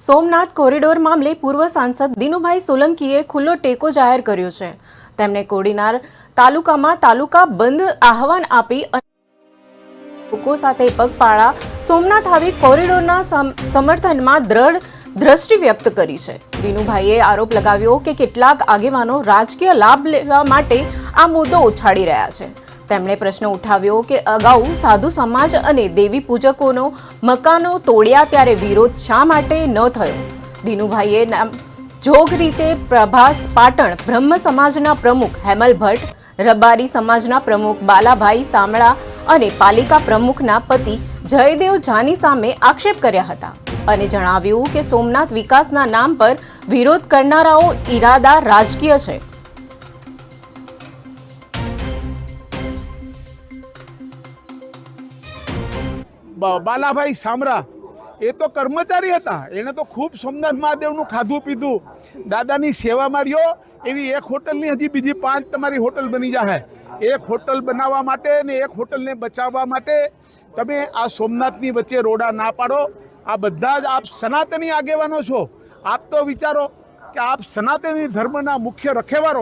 Somnath corridor મામલે પૂર્વ સાંસદ દિનુભાઈ સોલંકીએ ખુલ્લો ટેકો જાહેર કર્યો છે। તેમણે કોડીનાર તાલુકામાં તાલુકા બંધ આહવાન આપી લોકો સાથે પગપાળા સોમનાથ આવી કોરિડોરના સમર્થનમાં દ્રઢ દ્રષ્ટિ વ્યક્ત કરી છે। દિનુભાઈએ આરોપ લગાવ્યો કે કેટલાક આગેવાનો રાજકીય લાભ લેવા માટે આ મુદ્દો ઉછાળી રહ્યા છે। તેમણે પ્રશ્ન ઉઠાવ્યો કે અગાઉ સાધુ સમાજ અને દેવી પૂજકોનો મકાનો તોડ્યા ત્યારે વિરોધ શા માટે ન થયો। દિનુભાઈએ જોગ રીતે પ્રભાસ પાટણ બ્રહ્મ સમાજના પ્રમુખ હેમલ ભટ્ટ, રબારી સમાજના પ્રમુખ બાલાભાઈ સામળા અને પાલિકા પ્રમુખના પતિ જયદેવ જાની સામે આક્ષેપ કર્યા હતા અને જણાવ્યું કે સોમનાથ વિકાસના નામ પર વિરોધ કરનારાઓ ઇરાદા રાજકીય છે। બાલાભાઈ સામરા એ તો કર્મચારી હતા, એને તો ખૂબ સોમનાથ મહાદેવનું ખાધું પીધું, દાદાની સેવા માર્યો। એવી એક હોટલની હજી બીજી 5 તમારી હોટલ બની જાય। એક હોટલ બનાવવા માટે ને એક હોટલને બચાવવા માટે તમે આ સોમનાથની વચ્ચે રોડા ના પાડો। આ બધા જ આપ સનાતની આગેવાનો છો। આપ તો વિચારો કે આપ સનાતની ધર્મના મુખ્ય રખેવાળો